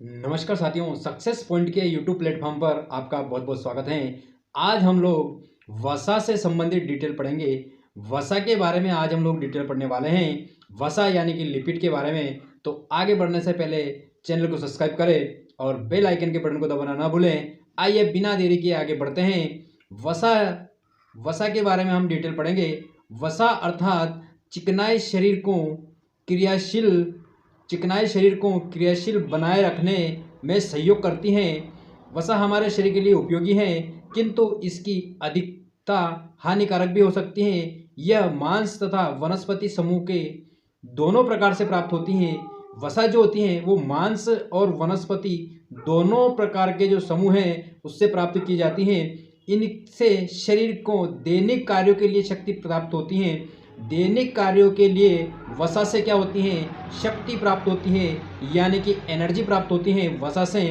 नमस्कार साथियों, success point के यूट्यूब प्लेटफॉर्म पर आपका बहुत बहुत स्वागत है। आज हम लोग वसा से संबंधित डिटेल पढ़ेंगे। वसा के बारे में आज हम लोग डिटेल पढ़ने वाले हैं, वसा यानी कि लिपिड के बारे में। तो आगे बढ़ने से पहले चैनल को सब्सक्राइब करें और बेल आइकन के बटन को दबाना ना भूलें। आइए बिना देरी के आगे बढ़ते हैं। वसा वसा के बारे में हम डिटेल पढ़ेंगे। वसा अर्थात चिकनाई शरीर को क्रियाशील बनाए रखने में सहयोग करती हैं। वसा हमारे शरीर के लिए उपयोगी है, किंतु इसकी अधिकता हानिकारक भी हो सकती है। यह मांस तथा वनस्पति समूह के दोनों प्रकार से प्राप्त होती हैं। वसा जो होती हैं वो मांस और वनस्पति दोनों प्रकार के जो समूह हैं उससे प्राप्त की जाती हैं। इनसे शरीर को दैनिक कार्यों के लिए शक्ति प्राप्त होती है। दैनिक कार्यों के लिए वसा से क्या होती है, शक्ति प्राप्त होती है, यानी कि एनर्जी प्राप्त होती है वसा से।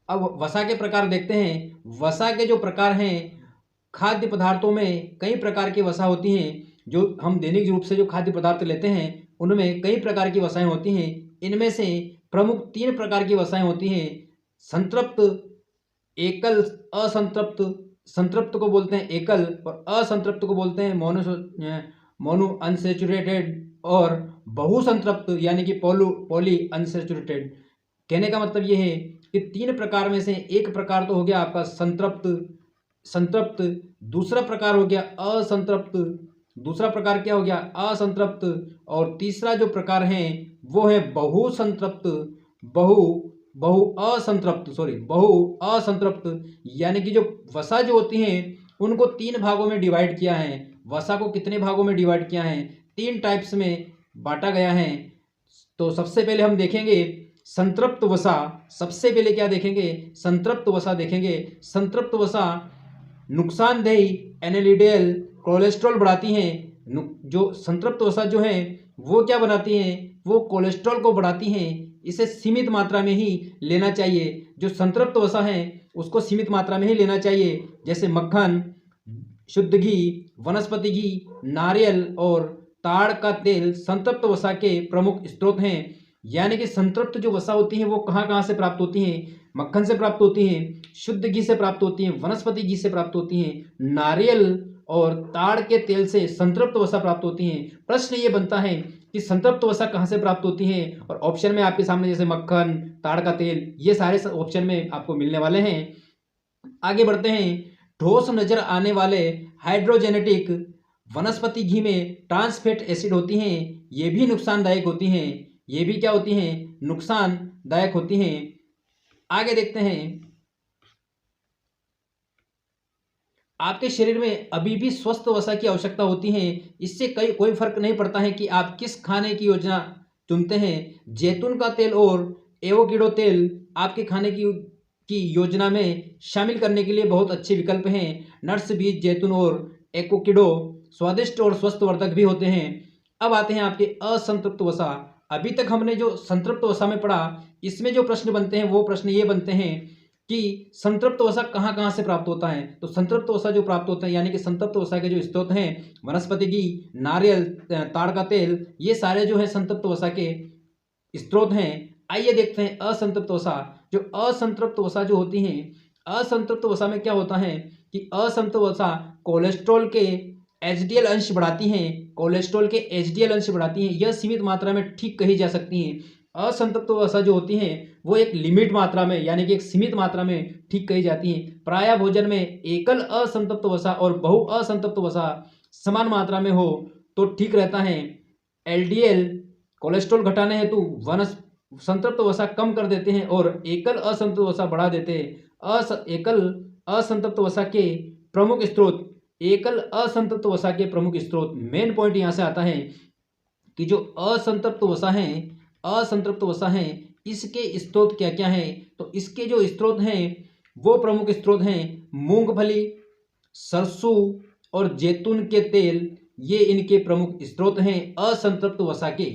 अब वसा के प्रकार देखते हैं। वसा के जो प्रकार हैं, खाद्य पदार्थों में कई प्रकार की वसा होती हैं। जो हम दैनिक रूप से जो खाद्य पदार्थ लेते हैं उनमें कई प्रकार की वसाएं होती हैं। इनमें से प्रमुख 3 प्रकार की वसाएं होती हैं। संतृप्त, एकल, असंतृप्त। संतृप्त को बोलते हैं एकल और असंतृप्त को बोलते हैं मोनो अनसेचुरेटेड और बहुसंतृप्त यानी कि पॉली अनसेचुरेटेड। कहने का मतलब ये है कि 3 प्रकार में से एक प्रकार तो हो गया आपका संतृप्त, दूसरा प्रकार हो गया असंतृप्त, दूसरा प्रकार क्या हो गया असंतृप्त, और तीसरा जो प्रकार है वो है बहुसंतृप्त, बहु असंतृप्त। यानी कि जो वसा जो होती हैं उनको 3 भागों में डिवाइड किया है। वसा को कितने भागों में डिवाइड किया है, 3 टाइप्स में बांटा गया है। तो सबसे पहले हम देखेंगे संतृप्त वसा। सबसे पहले क्या देखेंगे, संतृप्त वसा देखेंगे। संतृप्त वसा नुकसानदेह एनएलडीएल कोलेस्ट्रॉल बढ़ाती हैं। जो संतृप्त वसा जो है वो क्या बनाती हैं, वो कोलेस्ट्रॉल को बढ़ाती हैं। इसे सीमित मात्रा में ही लेना चाहिए। जो संतृप्त वसा है उसको सीमित मात्रा में ही लेना चाहिए। जैसे मक्खन, शुद्ध घी, वनस्पति घी, नारियल और ताड़ का तेल संतृप्त वसा के प्रमुख स्रोत हैं। यानी कि संतृप्त जो वसा होती है वो कहाँ कहाँ से प्राप्त होती हैं, मक्खन से प्राप्त होती हैं, शुद्ध घी से प्राप्त होती हैं, वनस्पति घी से प्राप्त होती हैं, नारियल और ताड़ के तेल से संतृप्त वसा प्राप्त होती हैं। प्रश्न ये बनता है कि संतृप्त वसा कहाँ से प्राप्त होती है, और ऑप्शन में आपके सामने जैसे मक्खन, ताड़ का तेल, ये सारे ऑप्शन में आपको मिलने वाले हैं। आगे बढ़ते हैं। ठोस नजर आने वाले हाइड्रोजेनेटिक वनस्पति घी में ट्रांस फैट एसिड होती हैं। ये भी नुकसानदायक होती हैं। ये भी क्या होती हैं, नुकसानदायक होती हैं। आगे देखते हैं। आपके शरीर में अभी भी स्वस्थ वसा की आवश्यकता होती है। इससे कोई फर्क नहीं पड़ता है कि आप किस खाने की योजना चुनते हैं। जैतून का तेल और एवोकाडो तेल आपके खाने की योजना में शामिल करने के लिए बहुत अच्छे विकल्प हैं। नट्स, बीज, जैतून और एवोकाडो स्वादिष्ट और स्वस्थवर्धक भी होते हैं। अब आते हैं आपके असंतृप्त वसा। अभी तक हमने जो संतृप्त वसा में पढ़ा, इसमें जो प्रश्न बनते हैं वो प्रश्न ये बनते हैं कि संतृप्त वसा कहाँ कहाँ से प्राप्त होता है। तो संतृप्त वसा जो प्राप्त होता है, यानी कि संतृप्त वसा के जो स्रोत हैं वनस्पति घी, नारियल, ताड़ का तेल, ये सारे जो है संतृप्त वसा के स्रोत हैं। आइए देखते हैं असंतृप्त वसा। जो असंतृप्त वसा जो होती हैं, असंतृप्त वसा में क्या होता है कि असंतृप्त वसा कोलेस्ट्रॉल के एचडीएल अंश बढ़ाती हैं। कोलेस्ट्रॉल के एचडीएल अंश बढ़ाती हैं। यह सीमित मात्रा में ठीक कही जा सकती हैं। असंतृप्त वसा जो होती हैं वो एक लिमिट मात्रा में, यानी कि एक सीमित मात्रा में ठीक कही जाती हैं। प्रायः भोजन में एकल असंतृप्त वसा और बहु असंतृप्त वसा समान मात्रा में हो तो ठीक रहता है। एलडीएल कोलेस्ट्रॉल घटाने हेतु संतृप्त वसा कम कर देते हैं और एकल असंतृप्त वसा बढ़ा देते हैं। एकल असंतृप्त वसा के प्रमुख स्रोत, एकल असंतृप्त वसा के प्रमुख स्रोत, मेन पॉइंट यहाँ से आता है कि जो असंतृप्त वसा हैं इसके स्रोत क्या क्या हैं। तो इसके जो स्रोत हैं वो प्रमुख स्रोत हैं मूंगफली, सरसों और जैतून के तेल। ये इनके प्रमुख स्रोत हैं असंतृप्त वसा के।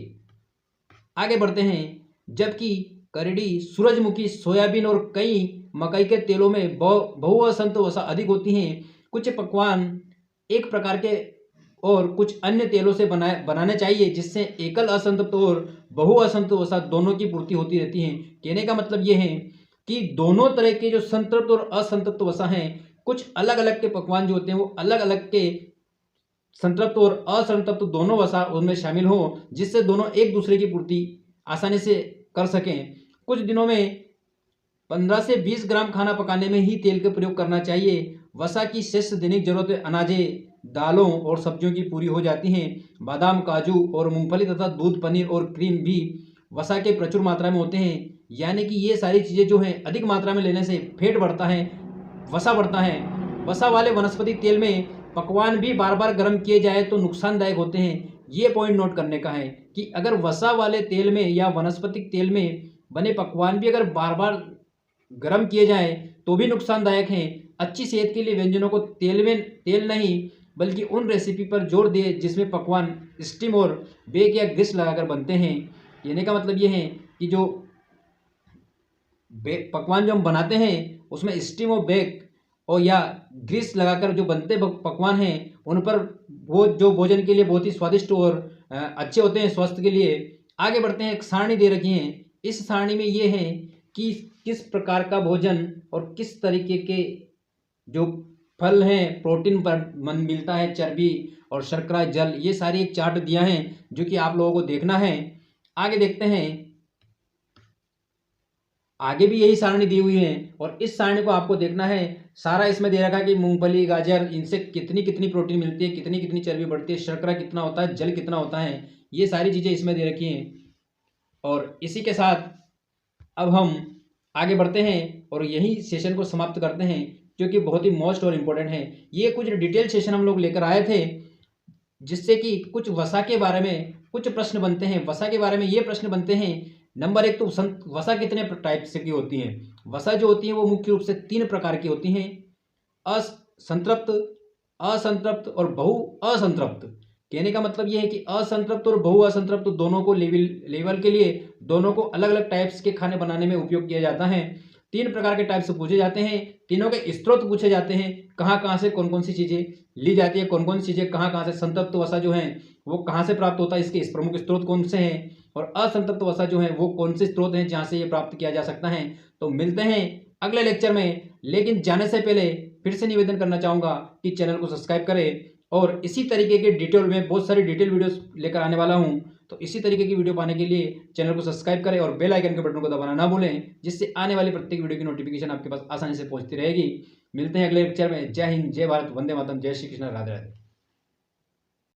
आगे बढ़ते हैं। जबकि करड़ी, सूरजमुखी, सोयाबीन और कई मकई के तेलों में बहुअसंतृप्त वसा अधिक होती हैं। कुछ पकवान एक प्रकार के और कुछ अन्य तेलों से बनाने चाहिए, जिससे एकल असंतृप्त और बहु असंतृप्त वसा दोनों की पूर्ति होती रहती है। कहने का मतलब ये है कि दोनों तरह के जो संतृप्त और असंतृप्त वसा हैं, कुछ अलग अलग के पकवान जो होते हैं वो अलग अलग के संतृप्त और असंतृप्त दोनों वसा उनमें शामिल हो, जिससे दोनों एक दूसरे की पूर्ति आसानी से कर सकें। कुछ दिनों में 15 से 20 ग्राम खाना पकाने में ही तेल का प्रयोग करना चाहिए। वसा की शेष दैनिक जरूरतें अनाजें, दालों और सब्जियों की पूरी हो जाती हैं। बादाम, काजू और मूंगफली तथा दूध, पनीर और क्रीम भी वसा के प्रचुर मात्रा में होते हैं। यानी कि ये सारी चीज़ें जो हैं अधिक मात्रा में लेने से फैट बढ़ता है, वसा बढ़ता है। वसा वाले वनस्पति तेल में पकवान भी बार बार गर्म किए जाए तो नुकसानदायक होते हैं। ये पॉइंट नोट करने का है कि अगर वसा वाले तेल में या वनस्पतिक तेल में बने पकवान भी अगर बार बार गर्म किए जाएं तो भी नुकसानदायक हैं। अच्छी सेहत के लिए व्यंजनों को तेल नहीं बल्कि उन रेसिपी पर जोर दें जिसमें पकवान स्टीम और बेक या ग्रीस लगाकर बनते हैं। कहने का मतलब ये है कि जो पकवान जो हम बनाते हैं उसमें स्टीम और बेक और या ग्रीस लगाकर जो बनते पकवान हैं उन पर वो जो भोजन के लिए बहुत ही स्वादिष्ट और अच्छे होते हैं स्वास्थ्य के लिए। आगे बढ़ते हैं, एक सारणी दे रखी है। इस सारणी में ये है कि किस प्रकार का भोजन और किस तरीके के जो फल हैं प्रोटीन पर मन मिलता है, चर्बी और शर्करा जल, ये सारी एक चार्ट दिया है जो कि आप लोगों को देखना है। आगे देखते हैं, आगे भी यही सारणी दी हुई है और इस सारणी को आपको देखना है। सारा इसमें दे रखा है कि मूंगफली, गाजर, इनसे कितनी कितनी प्रोटीन मिलती है, कितनी कितनी चर्बी बढ़ती है, शर्करा कितना होता है, जल कितना होता है, ये सारी चीज़ें इसमें दे रखी हैं। और इसी के साथ अब हम आगे बढ़ते हैं और यही सेशन को समाप्त करते हैं जो कि बहुत ही मोस्ट और इम्पोर्टेंट है। ये कुछ डिटेल सेशन हम लोग लेकर आए थे जिससे कि कुछ वसा के बारे में कुछ प्रश्न बनते हैं। वसा के बारे में ये प्रश्न बनते हैं, नंबर एक तो वसा कितने टाइप से की होती है। वसा जो होती है वो मुख्य रूप से 3 प्रकार की होती हैं, असंतृप्त, असंतृप्त और बहु असंतृप्त। कहने का मतलब ये है कि असंतृप्त और बहु असंतृप्त दोनों को लेवल के लिए दोनों को अलग अलग टाइप्स के खाने बनाने में उपयोग किया जाता है। 3 प्रकार के टाइप्स पूछे जाते हैं, तीनों के स्रोत पूछे जाते हैं, कहाँ कहाँ से कौन कौन सी चीज़ें ली जाती है, कौन कौन सी चीज़ें कहाँ कहाँ से, संतृप्त वसा जो है वो कहाँ से प्राप्त होता है, इसके प्रमुख स्रोत कौन से हैं, और असंतृप्त वसा जो है वो कौन से स्रोत हैं जहाँ से ये प्राप्त किया जा सकता है। तो मिलते हैं अगले लेक्चर में, लेकिन जाने से पहले फिर से निवेदन करना चाहूँगा कि चैनल को सब्सक्राइब करें और इसी तरीके के डिटेल में बहुत सारी डिटेल वीडियोस लेकर आने वाला हूँ। तो इसी तरीके की वीडियो पाने के लिए चैनल को सब्सक्राइब करें और बेल आइकन के बटन को दबाना ना भूलें, जिससे आने वाली प्रत्येक वीडियो की नोटिफिकेशन आपके पास आसानी से पहुंचती रहेगी। मिलते हैं अगले लेक्चर में। जय हिंद, जय भारत, वंदे मातरम, जय श्री कृष्ण, राधे राधे।